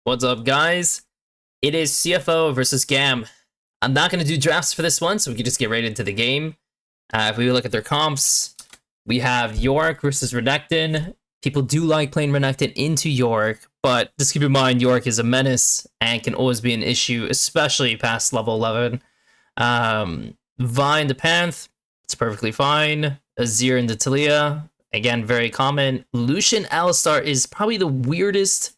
What's up, guys? It is CFO versus GAM. I'm not going to do drafts for this one, so we can just get right into the game. If we look at their comps, we have York versus Renekton. People do like playing Renekton into York, but just keep in mind, York is a menace and can always be an issue, especially past level 11. Vine to Panth, it's perfectly fine. Azir into Talia, again, very common. Lucian Alistar is probably the weirdest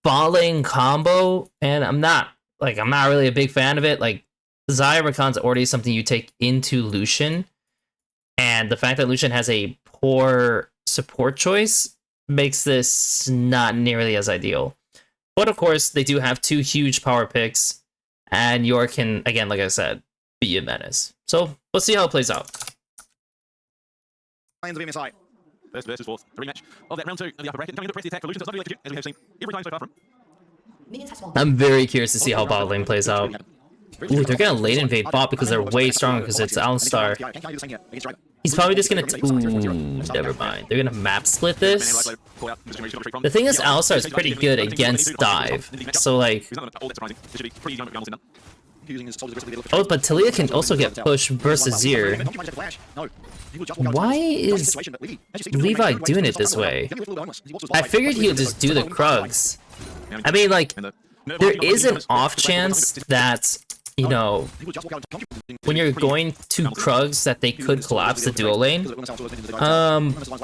bot lane combo, and I'm not really a big fan of it. Like, Xayah Rakan's already something you take into Lucian, and the fact that Lucian has a poor support choice makes this not nearly as ideal. But of course, they do have two huge power picks, and York can, again, like I said, be a menace. So let's see how it plays out. Lions of MSI. First versus fourth, the rematch of that round 2 of the upper bracket. Coming into the press, the attack for Lucian does not really execute, as we have seen every time so far from. I'm very curious to see how bot lane plays out. Ooh, they're gonna late invade bot because they're way stronger because it's Alistar. He's probably just gonna... Ooh, never mind. They're gonna map split this. The thing is, Alistar is pretty good against dive. So, like... Oh, but Talia can also get pushed versus Azir. Why is Levi doing it this way? I figured he would just do the Krugs. I mean, like, there is an off chance that, you know, when you're going to Krugs, that they could collapse the duo lane.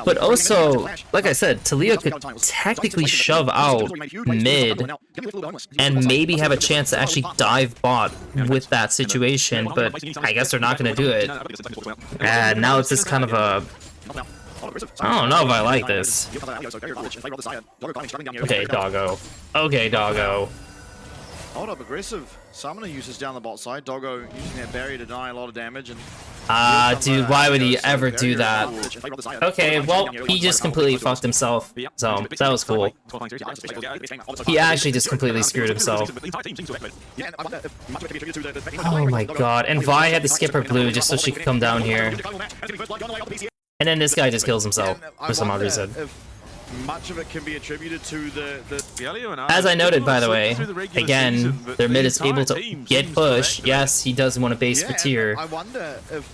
But also, like I said, Talia could technically shove out mid and maybe have a chance to actually dive bot with that situation, but I guess they're not going to do it. And now it's just kind of a... I don't know if I like this. Okay, doggo. Okay, doggo. Hold up, aggressive. Summoner uses down the bot side. Doggo using that barrier to deny a lot of damage. And dude, why would he ever do that? Okay, well, he just completely fucked himself. So, that was cool. He actually just completely screwed himself. Oh my god, and Vi had to skip her blue just so she could come down here. And then this guy just kills himself for some odd reason. Much of it can be attributed to as I noted, by the way, again, their mid is able to get push. Yes, he does want to base for tier. I wonder if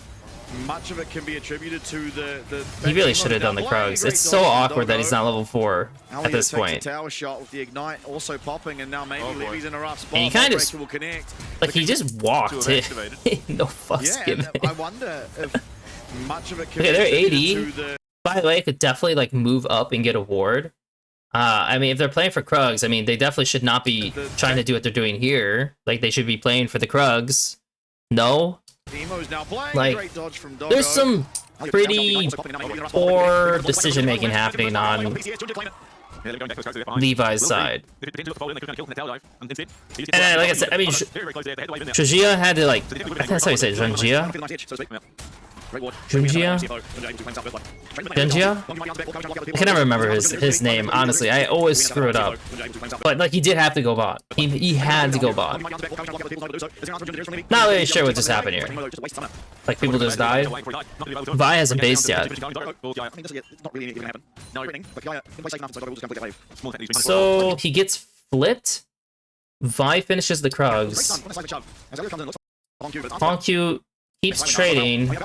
much of it can be attributed to he really should have done the Krugs. It's so awkward that he's not level 4 at this point. Tower shot with the ignite also popping, and now maybe Levy's in a rough spot. And he kind of like he just walked it. No fuss given. I wonder if much of it can okay, be they're 80. to the... By the way, could definitely like move up and get a ward. I mean, if they're playing for Krugs, I mean, they definitely should not be trying to do what they're doing here. Like, they should be playing for the Krugs. No? Like, there's some pretty poor decision-making happening on Levi's side. And like I said, I mean, Shujia had to like... I think that's how you say it, Junjia? Junjia? I can never remember his name, honestly. I always screw it up. But, like, he did have to go bot. He had to go bot. Not really sure what just happened here. Like, people just died. Vi hasn't based yet. So, he gets flipped. Vi finishes the Krugs. Honkyu keeps trading, but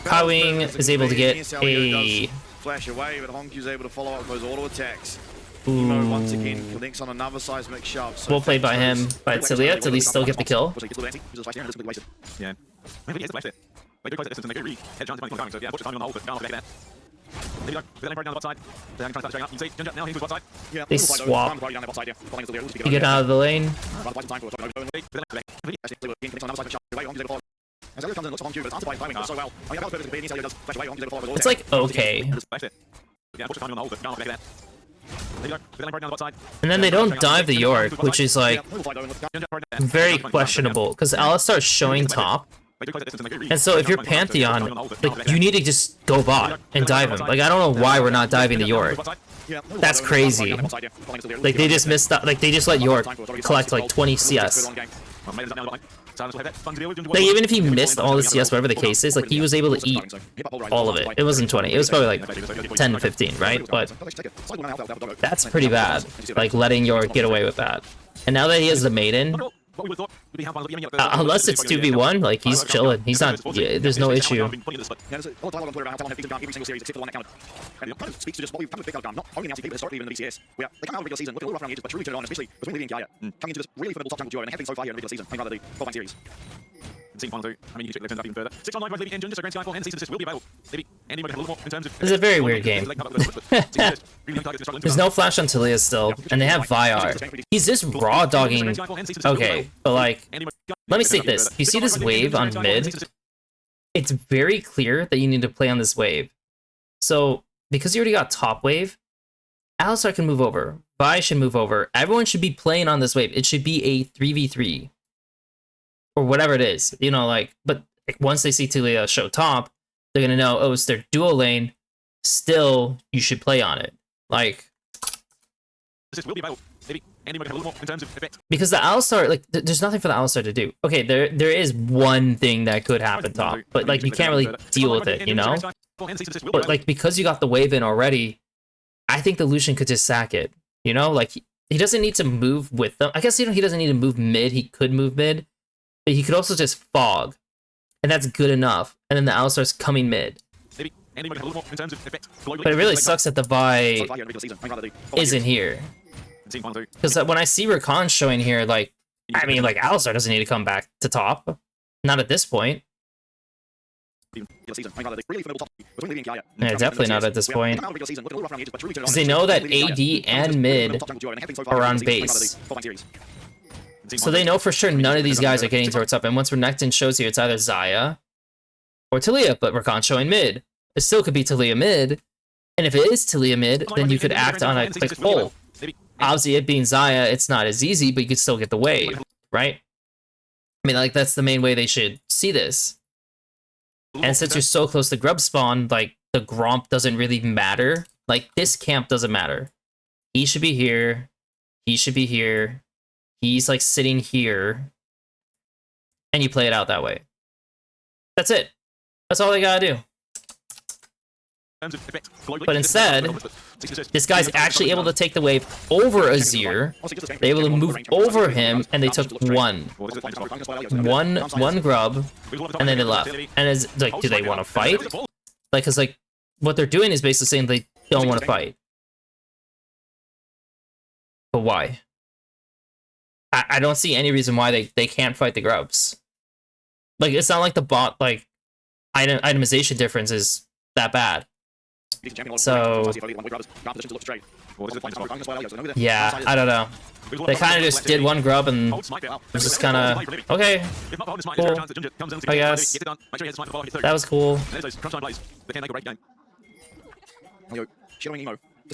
Kaiwing is able to get a flash away, but Honkyu's able to follow up with those auto attacks. Emo once again connects on another seismic shove. Well played by him, by Talia to at least still get the kill. Yeah. They swap to get out of the lane. It's like okay. And then they don't dive the York, which is like very questionable because Alistar's showing top. And so if you're Pantheon, like, you need to just go bot and dive him. Like, I don't know why we're not diving the York. That's crazy. Like, they just missed, like, they just let York collect like 20 CS. Like, even if he missed all the CS, whatever the case is, like, he was able to eat all of it. It wasn't 20. It was probably like 10, 15, right? But that's pretty bad. Like, letting York get away with that. And now that he has the maiden, unless it's 2v1, like, he's chilling. He's not, yeah, there's no issue. Yeah, there's a lot of dialogue on Twitter about how every single series except for the one that counted. And it kind of speaks to just what we've come to pick up, not only in the LCP, but historically even in the BCS, where they come out of the regular season, looking a little rough around the edges, but truly turned it on, especially between Livy and Gaia, coming into this really formidable top jungle duo, and they have been so far here in the regular season, playing rather the 12-9 series. Team final two. I mean, you can check the turns up even further. 6 on 9 by Libby Engine, just a grand sky for hand season assist will be available. Libby, Andy might have a little more in terms of. This is a very weird game. There's no flash on Talia still, and they have Vyar. He's just raw dogging. Okay, but like, let me say this. You see this wave on mid? It's very clear that you need to play on this wave. So, because you already got top wave, Alistar can move over. Vi should move over. Everyone should be playing on this wave. It should be a 3v3. Or whatever it is. You know, like, but once they see Talia show top, they're gonna know, oh, it's their duo lane. Still, you should play on it. Like, because the Alistar, like, there's nothing for the Alistar to do. Okay, there is one thing that could happen top, but like, you can't really deal with it, you know? But like, because you got the wave in already, I think the Lucian could just sack it, you know? Like, he doesn't need to move with them. I guess, you know, he doesn't need to move mid. He could move mid, but he could also just fog, and that's good enough. And then the Alistar's coming mid. But it really sucks that the Vi isn't here. Because when I see Rakan showing here, like, I mean, like, Alistar doesn't need to come back to top. Not at this point. Yeah, definitely not at this point. Because they know that AD and mid are on base. So they know for sure none of these guys are getting towards up. And once Renekton shows here, it's either Xayah or Talia, but Rakan showing mid. It still could be Talia mid. And if it is Talia mid, then you could act on a quick pull. Obviously, it being Xayah, it's not as easy, but you could still get the wave, right? I mean, like, that's the main way they should see this. And since you're so close to Grub spawn, like, the Gromp doesn't really matter. Like, this camp doesn't matter. He should be here. He should be here. He's, like, sitting here. And you play it out that way. That's it. That's all they gotta do. But instead, this guy's actually able to take the wave over Azir. They're able to move over him, and they took one grub, and then they left. And it's like, do they want to fight? Like, cause like, what they're doing is basically saying they don't want to fight. But why? I don't see any reason why they can't fight the grubs. Like, it's not like the bot, like, itemization difference is that bad. So, yeah, I don't know. They kind of just did one grub and it was just kind of, okay, cool, I guess. That was cool. Just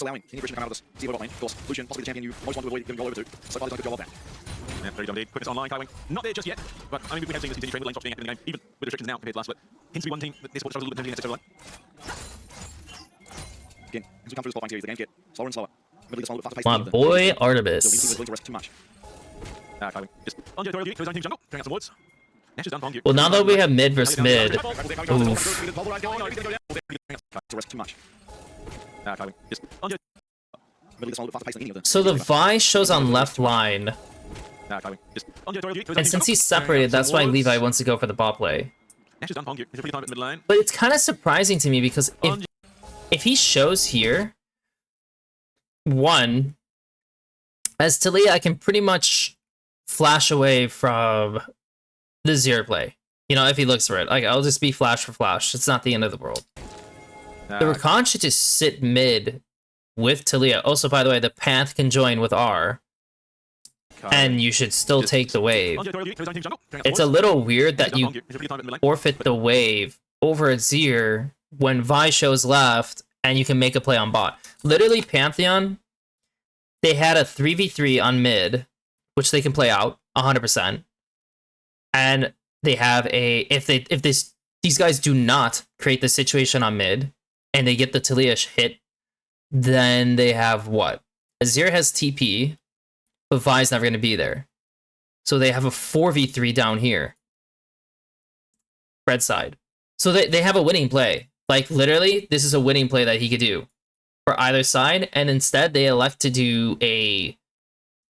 allowing any Christian to come out of this zero bot lane. Of course, Lucian, possibly the champion you most want to avoid giving goal over to. So far, he's done a good job of that. Yeah, very dumb indeed. Quickness online, Kaiwing. Not there just yet, but I mean, we have seen this continue trend with lane shots being active in the game, even with restrictions now compared to last, but seems to be one team that this sport struggles a little bit against its lane. Again, as we come through this bot lane series, the game get slower and slower. Really, the faster pace. My boy Artemis. Too much. Kaiwing. Just on your to his own team jungle, clearing out some woods. Nash is done on you. Well, now that we have mid versus mid, oof. Too much. Kaiwing. Just on your So the Vi shows on left line, and since he's separated, that's why Levi wants to go for the bot play. But it's kind of surprising to me because if he shows here, one, as Talia, I can pretty much flash away from the Zero play. You know, if he looks for it, like, I'll just be flash for flash. It's not the end of the world. The Rakan should just sit mid with Talia. Also, by the way, the Panth can join with R. And you should still take the wave. It's a little weird that you forfeit the wave over Azir when Vi shows left and you can make a play on bot. Literally, Pantheon, they had a 3v3 on mid, which they can play out 100%. And they have a, if these guys do not create the situation on mid and they get the Talia hit, then they have what? Azir has TP, but Vi's never going to be there. So they have a 4v3 down here. Red side. So they have a winning play. Like, literally, this is a winning play that he could do for either side, and instead they elect to do a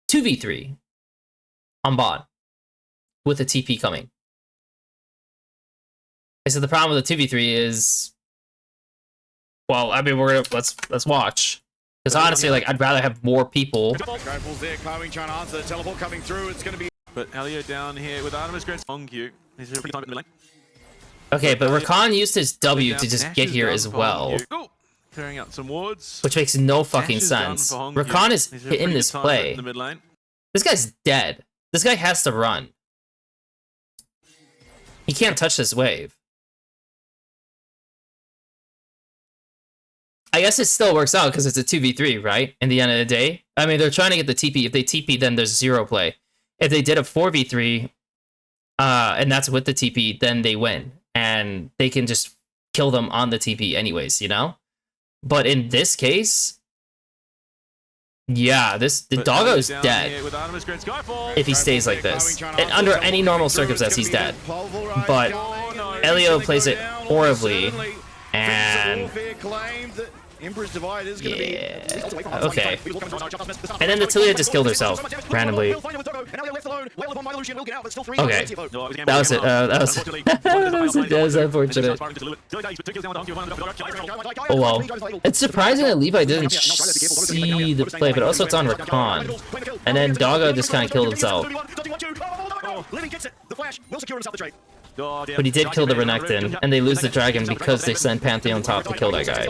2v3 on bot with a TP coming. I said the problem with the 2v3 is, well, I mean, let's watch. Because honestly, like, I'd rather have more people. There, trying to answer the teleport coming through. It's going to be. But Elliot down here with Artemis Grants on Q. He's a pretty time in the lane. Okay, but Rakan used his W to just get here as well. Clearing out some wards. Which makes no fucking sense. Rakan is in this play. This guy's dead. This guy has to run. He can't touch this wave. I guess it still works out because it's a 2v3, right? In the end of the day. I mean, they're trying to get the TP. If they TP, then there's 0 play. If they did a 4v3, and that's with the TP, then they win. And they can just kill them on the TP anyways, you know? But in this case, yeah, the doggo is dead if he stays like this. And under any normal circumstance, he's dead. But Elio plays it horribly, and yeah, okay. And then the Tilia just killed herself randomly. Okay, that was it. That was unfortunate. Oh well. It's surprising that Levi didn't see the play, but also it's on Rakan. And then Doggo just kind of killed himself. But he did kill the Renekton, and they lose the dragon because they send Pantheon top to kill that guy.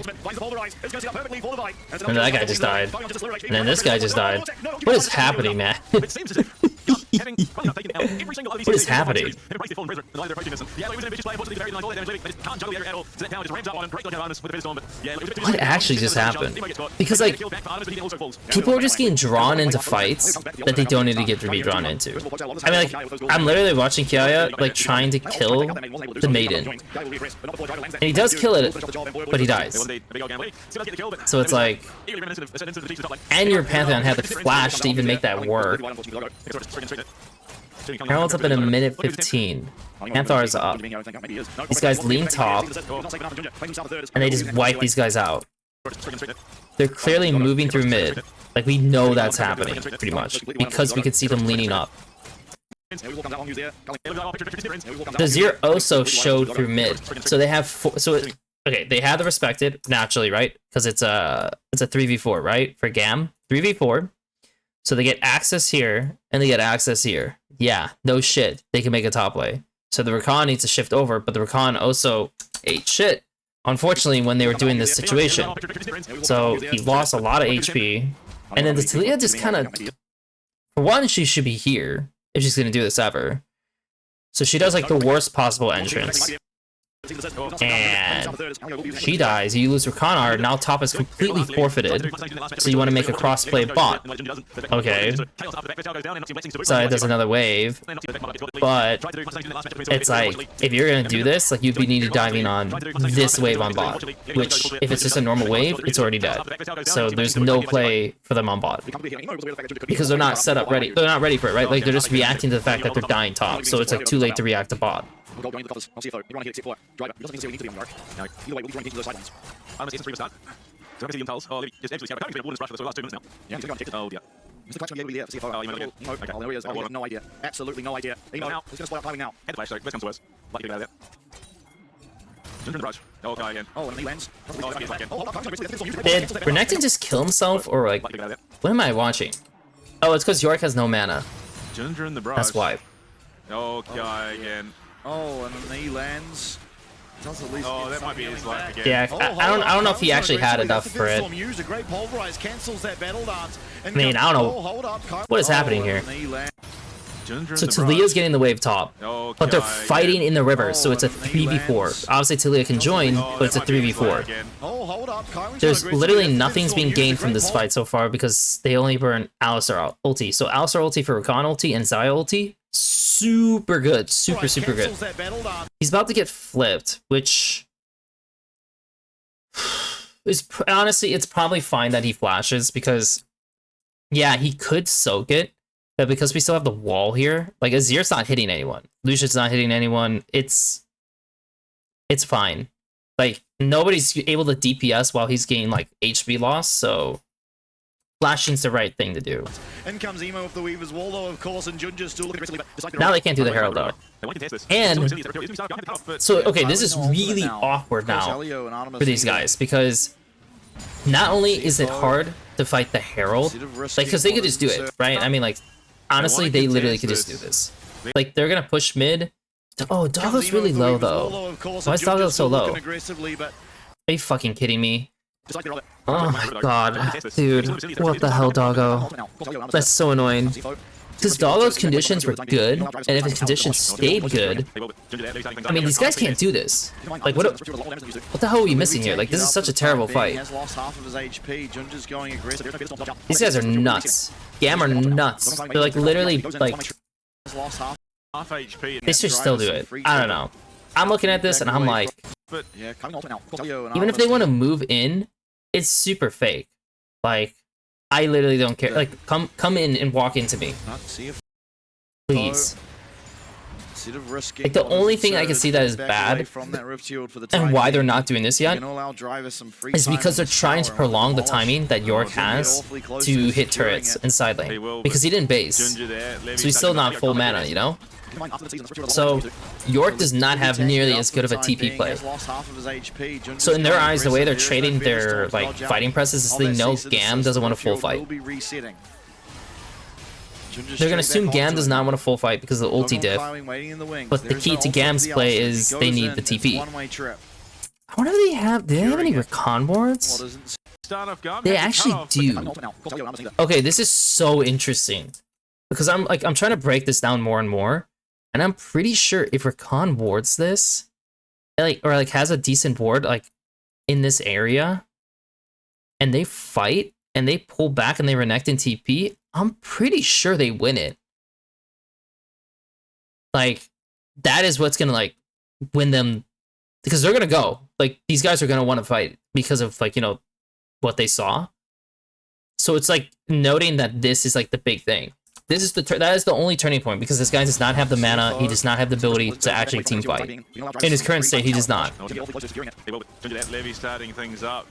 And that guy just died. And then this guy just died. What is happening, man? What is happening? What actually just happened? Because, like, people are just getting drawn into fights that they don't need to get to be drawn into. I mean, like, I'm literally watching Kiaya, like, trying to kill the maiden. And he does kill it, but he dies. So it's like, and your Pantheon had the flash to even make that work. Herald's up in a minute 15. Panthar's up. These guys lean top, and they just wipe these guys out. They're clearly moving through mid. Like, we know that's happening, pretty much, because we could see them leaning up. The Zir also showed through mid, so they have okay, they have the respected naturally, right? Because it's a 3v4, right? For GAM, 3v4. So they get access here and they get access here. Yeah, no shit, they can make a top lane. So the Rakan needs to shift over, but the Rakan also ate shit, unfortunately, when they were doing this situation. So he lost a lot of HP, and then the Talia just kind of, for one, she should be here if she's gonna do this ever. So she does like the worst possible entrance. And she dies. You lose Rakan. Now top is completely forfeited. So you want to make a cross-play bot. Okay. So there's another wave. But it's like, if you're going to do this, like, you'd be needed diving on this wave on bot. Which, if it's just a normal wave, it's already dead. So there's no play for them on bot. Because they're not set up ready. They're not ready for it, right? Like, they're just reacting to the fact that they're dying top. So it's like too late to react to bot. Going to the covers. CFO. Everyone here, CFO. Driver. He doesn't necessarily need to be on the arc. No. Either way, we'll be trying to get to those sidelines. I'm going to see some start. So I can see him tells. Oh, just actually, I can't warden splash for the last 2 minutes now. Yeah, he's going to take it. Oh, yeah. Mr. Clutch going to be able to be there for CFO. Oh, you might no, okay. Oh, there he is. Oh, he has no idea. Absolutely no idea. He's going to split up timing now. Head flash, sorry. Best comes to us. Like, get out of there. Ginger in the rush. Oh, guy again. Oh, and he lands. Oh, again. Did Renekton just kill himself, or like, what am I watching? Oh, it's because York has no mana. Ginger in the brush. That's why. Oh, guy again. Oh, and then he lands. Does at least that might be his life again. Yeah, I don't know if he actually had enough for it. I mean, I don't know what is happening here. So Talia's getting the wave top, but they're fighting in the river, so it's a 3v4. Obviously Talia can join, but it's a 3v4. There's literally nothing's being gained from this fight so far because they only burn Alistar ulti. So Alistar ulti for Rakan ulti and Xayah ulti, super good, super good. He's about to get flipped, which is honestly, it's probably fine that he flashes because, yeah, he could soak it. But because we still have the wall here, like Azir's not hitting anyone. Lucian's not hitting anyone. It's fine. Like, nobody's able to DPS while he's getting, like, HP loss, so flashing's the right thing to do. In comes Emo of the Weaver's Wall, though, of course, and Junja's still looking aggressively, but Now they can't do the Herald, though. And, so, okay, this is really awkward now for these guys, because not only is it hard to fight the Herald, like, because they could just do it, right? I mean, like, honestly, they literally could just do this. Like, they're gonna push mid. Oh, Doggo's really low, though. Why is Doggo so low? Are you fucking kidding me? Oh my god. Dude, what the hell, Doggo? That's so annoying. Because Doggo's conditions were good, and if his conditions stayed good, I mean, these guys can't do this. Like, what the hell are we missing here? Like, this is such a terrible fight. These guys are nuts. GAM are nuts. They're like, literally, like, they should still do it. I don't know. I'm looking at this and I'm like, even if they want to move in, it's super fake. Like, I literally don't care. Like, come in and walk into me, please. Like, the only thing I can see that is bad, and why they're not doing this yet, is because they're trying to prolong the timing that York has to hit turrets in side lane. Because he didn't base, so he's still not full mana, you know? So, York does not have nearly as good of a TP play. So in their eyes, the way they're trading their, like, fighting presses is they know GAM doesn't want a full fight. They're gonna assume GAM does not want a full fight because of the ulti diff, but the key to GAM's play is they need the TP. I wonder if do they have any recon wards? They actually do. Okay, this is so interesting. Because I'm trying to break this down more and more, and I'm pretty sure if recon wards this, or has a decent ward, like, in this area, and they fight, and they pull back and they renect in TP, I'm pretty sure they win it. Like, that is what's gonna, like, win them, because they're gonna go. Like, these guys are gonna want to fight because of, like, you know, what they saw. So it's like noting that this is like the big thing. This is that is the only turning point, because this guy does not have the mana, he does not have the ability to actually team fight. In his current state, he does not.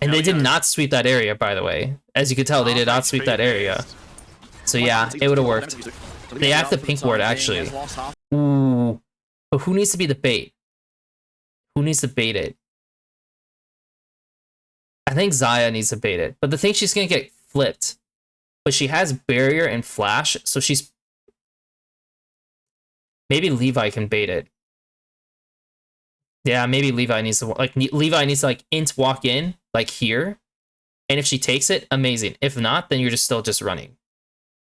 And they did not sweep that area, by the way. As you could tell, they did not sweep that area. So yeah, it would have worked. They have the pink ward, actually. Ooh. But who needs to be the bait? Who needs to bait it? I think Xayah needs to bait it. But the thing, she's gonna get flipped. But she has barrier and flash, so she's... Maybe Levi can bait it. Yeah, maybe Levi needs to... Like, Levi needs to, like, int walk in, like, here. And if she takes it, amazing. If not, then you're just still just running.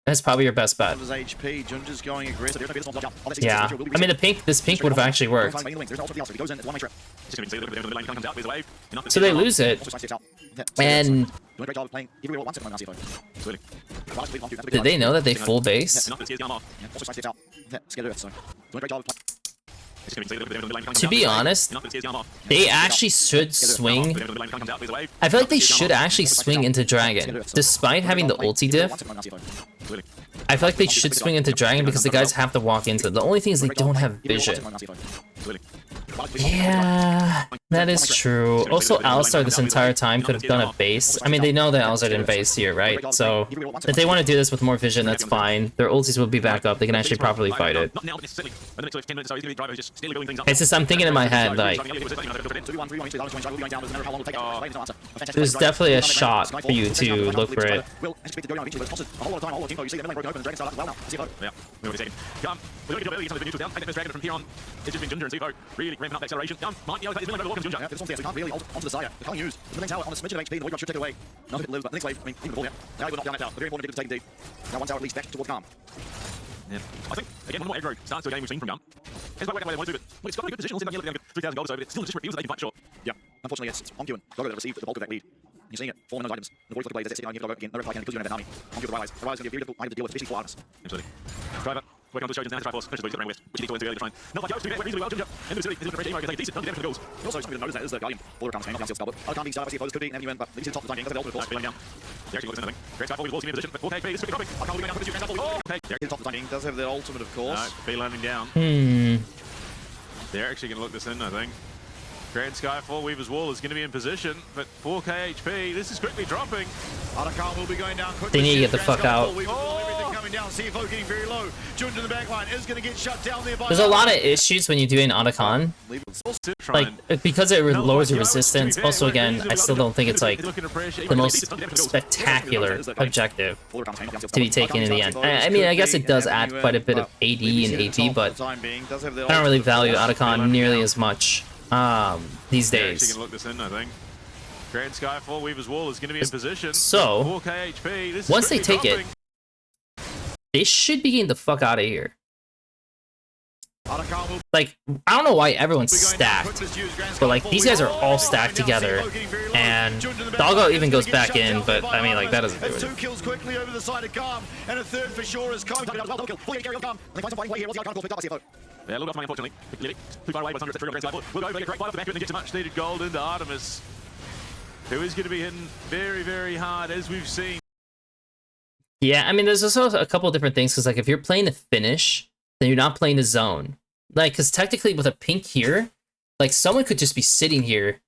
That's probably your best bet. Yeah. I mean, this pink would have actually worked. So they lose it. And... Did they know that they full base? To be honest, they actually should swing. I feel like they should actually swing into Dragon. Despite having the ulti diff, I feel like they should swing into Dragon because the guys have to walk into it. The only thing is they don't have vision. Yeah, that is true. Also, Alistar this entire time could have done a base. I mean, they know that Alistar didn't base here, right? So, if they want to do this with more vision, that's fine. Their ultis will be back up. They can actually properly fight it. It's just I'm thinking in my head, like... There's definitely a shot for you to look for it. It's just been Junja and CFO really ramping up the acceleration. Might be able to take this welcome to Junja. This one's onto the Xayah. The can't use. The tower on a smidgen of HP, the Void should take it away. None of it lives, but the next wave, I mean, even before here. Now we're not down that tower. The very important objective to take indeed. Now one tower at least back towards Calm. Yeah. I think, again, one more aggro starts to a game we've seen from Gum. It's quite way they want to do, but look, it's got a very good position. Also, like 3,000 gold or so, but it's still in a position where it feels that they can fight short. Yeah. Unfortunately, it's on Q and Doggo that received the bulk of that lead. You're seeing it falling on those items. The Void flicker blade is sitting on Doggo again. No reply can because you don't have an army. On Q with the Rylai's. The Rylai's going to be a beautiful item to deal with, especially for Artemis. Absolutely. Driver. Working on the Trojans now, try force, pushes the west, which he needs to early to try and not like Jones do reasonably well, Ginger. And the city, he's looking for a decent number of damage goals. Also, something to notice is the Guardian. All around the down Scalpel. I can't be started by CFOs, could be an but these two top of the time, that's the ultimate force. Down. They're actually looking at something. Great Skyfall, he's in position, but 4K, this is quickly dropping. I can't believe going down for this Skyfall. Oh, okay. He's top of the time, does have the ultimate, of course. No, B landing down. They're actually going to look this in, I think. Grand Skyfall, Weaver's Wall is going to be in position, but 4K HP, this is quickly dropping. Otacon will be going down quickly. They need to get the fuck out. Everything coming down. CFO getting very low. Jun to the back line is going to get shut down there by... There's a lot of issues when you do an Otacon. Like, because it lowers your resistance. Also, again, I still don't think it's like the most spectacular objective to be taken in the end. I mean, I guess it does add quite a bit of AD and AP, but I don't really value Otacon nearly as much these days. Look this in, I think. Grand Skyfall, Weaver's Wall is going to be in position. So, 4K HP, this is once they take it, they should be getting the fuck out of here. Like, I don't know why everyone's stacked, but like these guys are all stacked together, and Doggo even goes back in, but I mean, like, that doesn't do it. 2 kills quickly over the side of GAM, and a third for sure is coming. Yeah, a little bit off, unfortunately. Too far away, but 100 Grand Skyfall. We'll go over, get right off the back, and then get much needed gold into Artemis, who is going to be hitting very, very hard, as we've seen. Yeah, I mean, there's also a couple of different things, because like if you're playing the finish, then you're not playing the zone. Like, because technically with a pink here, like someone could just be sitting here,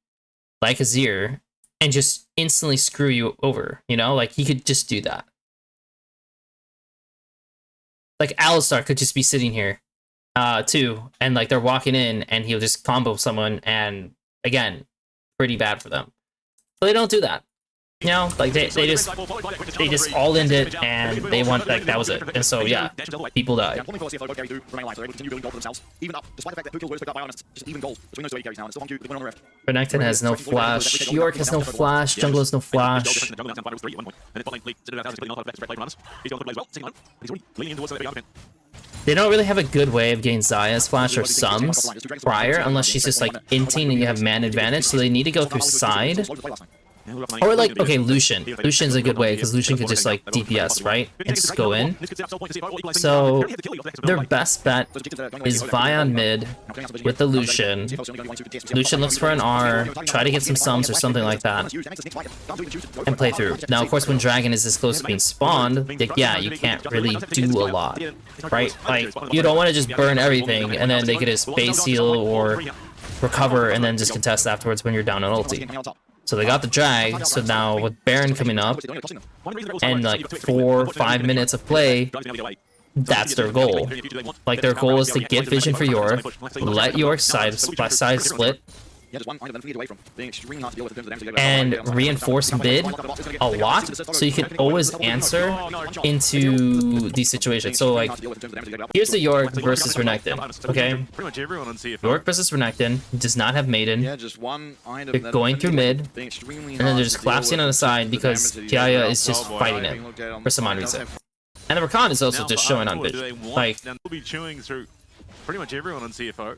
like Azir, and just instantly screw you over, you know? Like, he could just do that. Like, Alistar could just be sitting here, too, and like they're walking in, and he'll just combo someone, and again, pretty bad for them. But they don't do that. You know, like they just all in it, and they want, like, that was it. And so yeah, people died. Renekton has no flash. York has no flash. Jungle has no flash. They don't really have a good way of getting Zaya's flash or Sums prior, unless she's just like inting and you have man advantage. So they need to go through side. Or like, okay, Lucian. Lucian's a good way, because Lucian could just like DPS, right? And just go in. So their best bet is Vi on mid with the Lucian. Lucian looks for an R, try to get some Sums or something like that, and play through. Now, of course, when Dragon is this close to being spawned, like, yeah, you can't really do a lot, right? Like, you don't want to just burn everything, and then they could just base heal or recover, and then just contest afterwards when you're down on ulti. So they got the drag, so now with Baron coming up, and like 4 or 5 minutes of play, that's their goal. Like, their goal is to get vision for York, let York side split, and reinforce mid a lot, so you can always answer into these situations. So like, here's the York versus Renekton, okay? York versus Renekton does not have Maiden. They're going through mid, and then they're just collapsing on the side because Kiaya is just fighting it for some odd reason. And the Rakan is also just showing on mid. Like, they'll be chewing through pretty much everyone on CFO.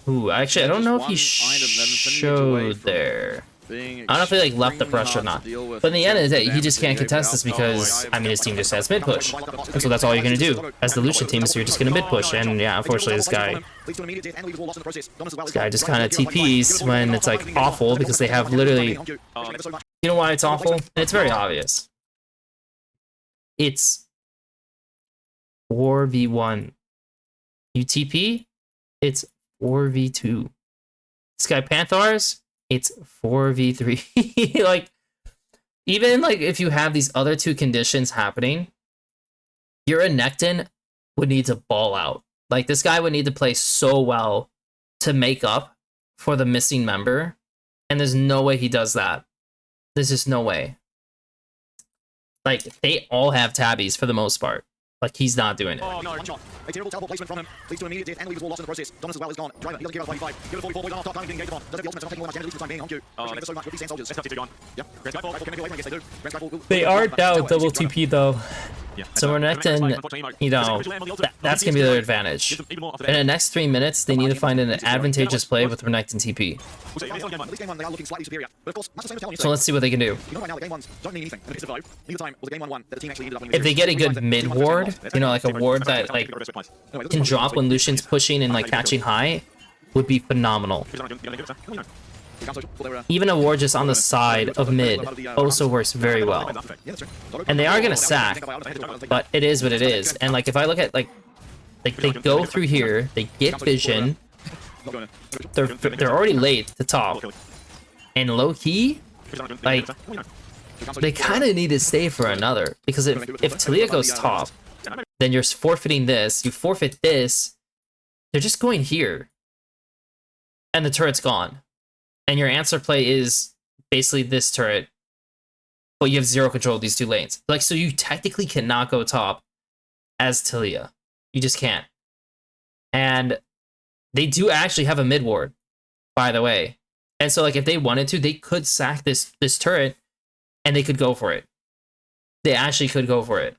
Ooh, actually, I don't know if he showed there. I don't know if he like left the brush or not. But in the end of the day, he just can't contest this because, I mean, his team just has mid push. And so that's all you're going to do. As the Lucian team, so you're just going to mid push. And yeah, unfortunately, this guy just kind of TPs when it's like awful, because they have literally, you know why it's awful? And it's very obvious. It's 4v1. You TP, it's 4v2. Sky Panthers, it's 4v3. Like, even like if you have these other two conditions happening, your Renekton would need to ball out. Like, this guy would need to play so well to make up for the missing member, and there's no way he does that. There's just no way. Like, they all have tabbies for the most part. Like, he's not doing it. Oh, no. A terrible teleport placement from him. Leads to immediate death and leaves all lost in the process. Dominus as well is gone. Driver, he doesn't care about 25. Go to 44 boys on off top, time getting engaged upon. Does have the ultimate, so taking all that damage, at least for the time being on cue. Never so much with these sand soldiers. That's gone. Yep. Grand Skyfall can make away from it, yes they do. Grand Skyfall will... They are down double TP though. Yeah. So Renekton, you know, that's going to be their advantage. In the next 3 minutes, they need to find an advantageous play with Renekton TP. At least game one, they are looking slightly superior. But of course, much the same as telling you. So let's see what they can do. You know right now that game ones don't mean anything. And if it's a neither time was a game 1-1 that the team actually ended up winning. If they get a good mid ward, you know, like a ward that like can drop when Lucian's pushing and like catching high, would be phenomenal. Even a ward just on the side of mid also works very well. And they are gonna sack, but it is what it is. And like if I look at like they go through here, they get vision, they're already late to top, and low key, like they kind of need to stay for another, because if Talia goes top, then you're forfeiting this, you forfeit this, they're just going here, and the turret's gone. And your answer play is basically this turret, but you have zero control of these two lanes. Like, so you technically cannot go top as Talia. You just can't. And they do actually have a mid ward, by the way. And so, like, if they wanted to, they could sack this turret, and they could go for it. They actually could go for it.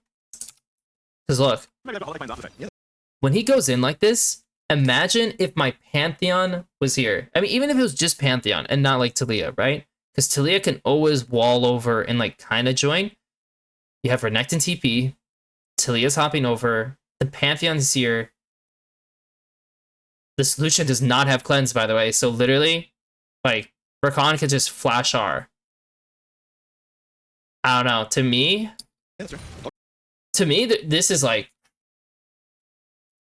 Because look, when he goes in like this, imagine if my Pantheon was here. I mean, even if it was just Pantheon and not like Talia, right? Because Talia can always wall over and like kind of join. You have Renekton TP, Talia's hopping over, the Pantheon's here. The solution does not have cleanse, by the way. So literally, like, Rakan could just flash R. I don't know. To me, this is like,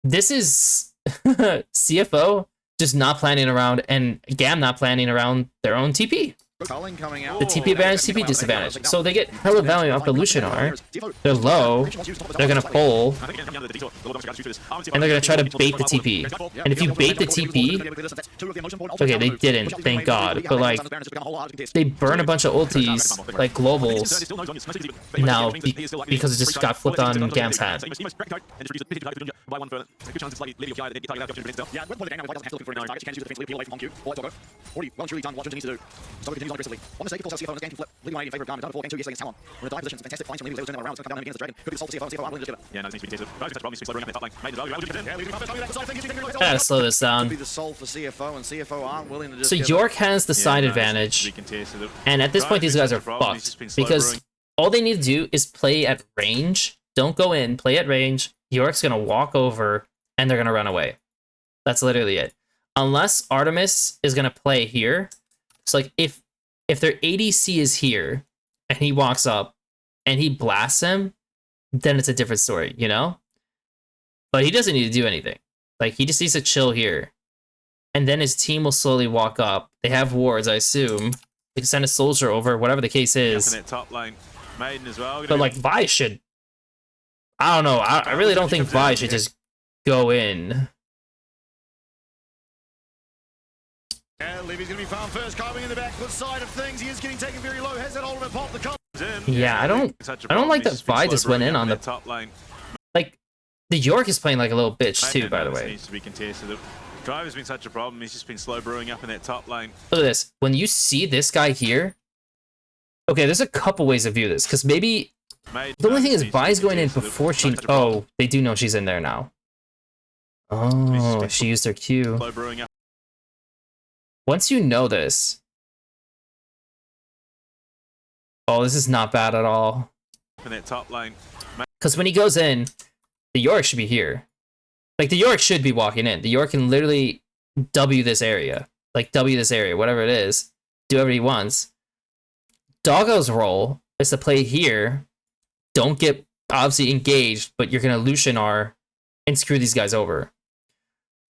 this is CFO just not planning around, and GAM not planning around their own TP. The TP advantage, TP disadvantage. So they get hella value off the Lucianar. They're low. They're gonna pull. And they're gonna try to bait the TP. And if you bait the TP... Okay, they didn't, thank God. But like, they burn a bunch of ultis, like globals, now because it just got flipped on GAM's hat. Aggressively. On mistake, of course, our CFO in this game can flip, leaving 180 in favor of GAM and done before game 2 yesterday against Talon. We're in a dire position. Fantastic fighting, maybe Leo's around, come down against the dragon. Could be solved for CFO, and CFO aren't willing to give it. Yeah, no, it needs to be tasted. Rose problem, he's slowing up in that top lane. Made as well. I gotta slow this down. Be the solve for CFO, and CFO aren't willing to just So York has the side advantage, and at this point these guys are fucked, because all they need to do is play at range. Don't go in, play at range. York's gonna walk over, and they're gonna run away. That's literally it. Unless Artemis is gonna play here. So like if their ADC is here and he walks up and he blasts him, then it's a different story, you know? But he doesn't need to do anything. Like, he just needs to chill here. And then his team will slowly walk up. They have wards, I assume. They can send a soldier over, whatever the case is. Top lane. Maiden as well. But like, Vi should... I don't know. I really don't think Vi should just go in. Yeah, Levy's gonna be found first, carving in the backward side of things. He is getting taken very low. Has that ultimate pop that comes in? Yeah, I don't like that Vi just went in on the top lane. Like, the York is playing like a little bitch too, by the way. Needs to be contested. Driver's been such a problem. He's just been slow brewing up in that top lane. Look at this. When you see this guy here, okay, there's a couple ways to view this, because maybe the only thing is Vi's going in before she. Oh, they do know she's in there now. Oh, she used her Q. Slow brewing up. Once you know this... Oh, this is not bad at all. In that top lane. Because when he goes in, the York should be here. Like, the York should be walking in. The York can literally W this area. Like, W this area, whatever it is. Do whatever he wants. Doggo's role is to play here. Don't get, obviously, engaged, but you're going to Lucian R and screw these guys over.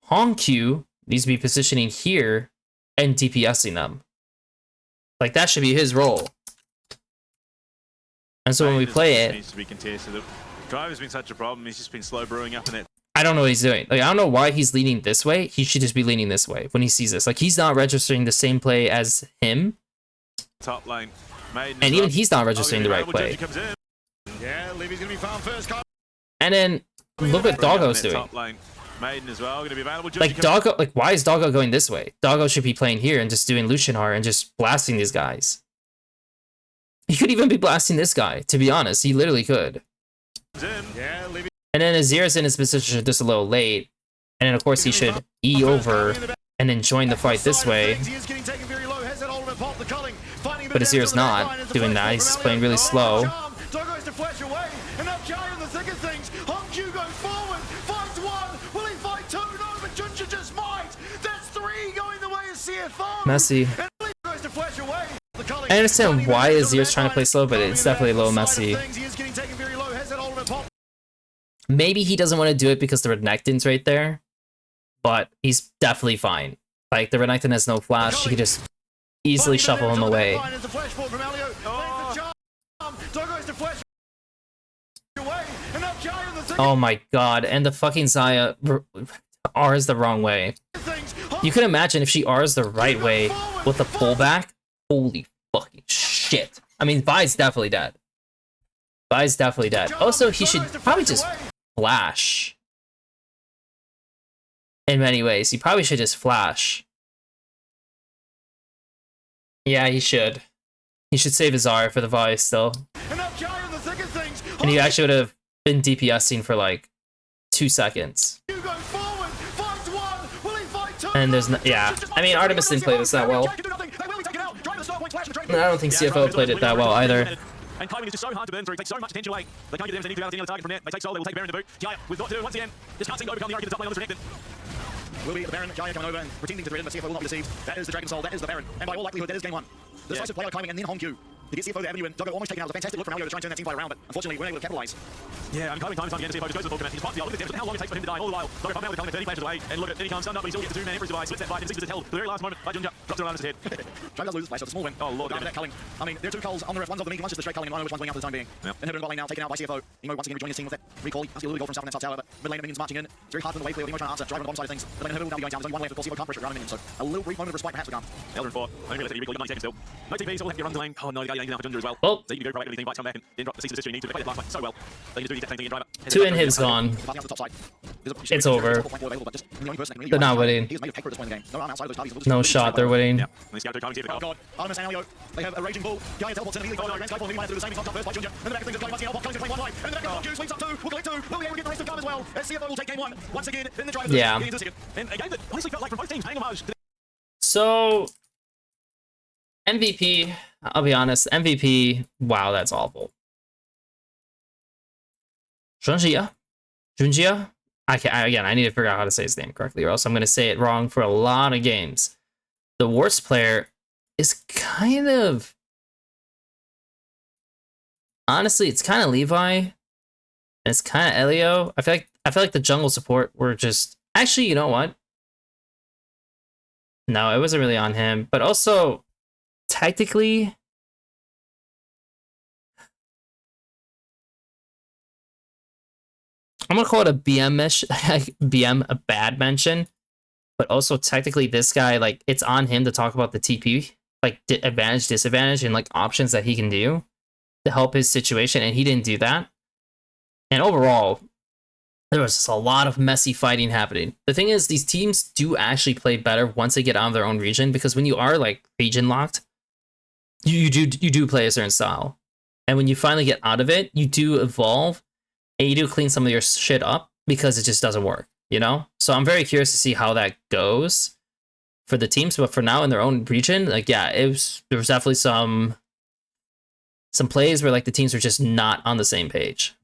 Hong Q needs to be positioning here and DPSing them. Like, that should be his role. And so when we play it... Needs to be contested. Driver's been such a problem. He's just been slow brewing up in that. I don't know what he's doing. Like, I don't know why he's leaning this way. He should just be leaning this way when he sees this. Like, he's not registering the same play as him. Top lane. And even he's not registering the right play. Yeah, Levy's gonna be found first. And then look what Doggo's doing. Top lane. Maiden as well, going to be available. Like, Doggo, like, why is Doggo going this way? Doggo should be playing here and just doing Lucianar and just blasting these guys. He could even be blasting this guy, to be honest. He literally could. Yeah, leaving. And then Azir's in his position just a little late. And then, of course, he should E over and then join the fight this way. But Azir's not doing that. He's just playing really slow. Messy. I understand why Azir's trying to play slow, but it's definitely a little messy. Maybe he doesn't want to do it because the Renekton's right there, but he's definitely fine. Like, the Renekton has no flash, he could just easily shuffle him away. Oh my god, and the fucking Xayah R's the wrong way. You can imagine if she R's the right way with the pullback. Holy fucking shit. I mean, Vi's definitely dead. Vi's definitely dead. Also, he should probably just flash. In many ways, he probably should just flash. Yeah, he should. He should save his R for the Vi still. And he actually would have been DPSing for like 2 seconds. And there's no, yeah. I mean, Artemis didn't play this that well. I don't think CFO played it that well either. And timing is just so hard to burn through. It takes so much attention away. They can't get the damage they need to out the target from there. They take Soul, they will take Baron to boot. Gaia with not to do once again. Just can't seem to overcome the argument top lane on the Renekton. Will be the Baron, Gaia coming over and pretending to threaten, but CFO will not be deceived. That is the Dragon Soul, that is the Baron. And by all likelihood, that is game one. The decisive player climbing and then Hong Q. To get CFO the avenue and Doggo almost taken out. It was a fantastic look from Alio to try and turn that team fight around, but unfortunately, we're unable to capitalize. Yeah, I'm coming time and time again. CFO just goes to the full command. He's parked the ult. Look at the damage. Look how long it takes for him to die all the while. Doggo coming out with the 30 flashes away. And look at, then he comes stunned up, but he still gets the 2-man Emperor's device. Splits that fight and sees it held. The very last moment, by Junja, drops it around his head. Dragon does lose this place, so it's a small win. Oh, Lord. That culling. I mean, there are two culls on the ref. One's of the meat, one's just the straight culling, and I don't know which one's winning out for the time being. Yep. And Hibber in the bot lane now, taken out by CFO. Emo once again rejoining his team with that recall. He has to get a little goal from himself in that top tower, but mid lane minions marching in. It's very hard for the wave clear with Emo trying to answer, driving on the bottom side of things. But then Hibber will now be going down. There's only one left, of course, CFO can't pressure around minions, so a little brief moment of respite perhaps for GAM. Elder 4. Only realistically recall, 90 seconds still. No TP, still have to get runs the lane. Oh no, the guy yanking out for Junja as well. Oh. So you can go proactively, fight, come back and then drop the cease and desist you need to. They play the last fight so well. They just do the exact same thing in driver. 2 inhibs gone. It's over. They're not winning. No shot, they're winning. Yeah. They scout through time, Oh god, Artemis and Alio, they have a raging bull. Gaia teleports in immediately. Grand Skyfall immediately through the same. He's knocked up first by Junja. And the back of things is going Muskie. Coming to play one line. And the back of Hong Q sweeps up 2. Will collect 2. Will be able to get the rest of GAM as well. As CFO will take game 1. Once again, in the driver. Yeah. And a game that honestly felt like from both teams paying homage to So, MVP, I'll be honest, MVP, wow, that's awful. Junjia? Again, I need to figure out how to say his name correctly, or else I'm going to say it wrong for a lot of games. The worst player is kind of... Honestly, it's kind of Levi, and it's kind of Elio. I feel like the jungle support were just... Actually, you know what? No, it wasn't really on him, but also, technically... I'm gonna call it a BM a bad mention, but also technically this guy, like, it's on him to talk about the TP, like, advantage, disadvantage, and like options that he can do to help his situation, and he didn't do that. And overall, there was just a lot of messy fighting happening. The thing is, these teams do actually play better once they get out of their own region, because when you are like region locked, you do play a certain style, and when you finally get out of it, you do evolve. And you do clean some of your shit up because it just doesn't work, you know? So I'm very curious to see how that goes for the teams. But for now, in their own region, like, yeah, there was definitely some plays where like the teams were just not on the same page.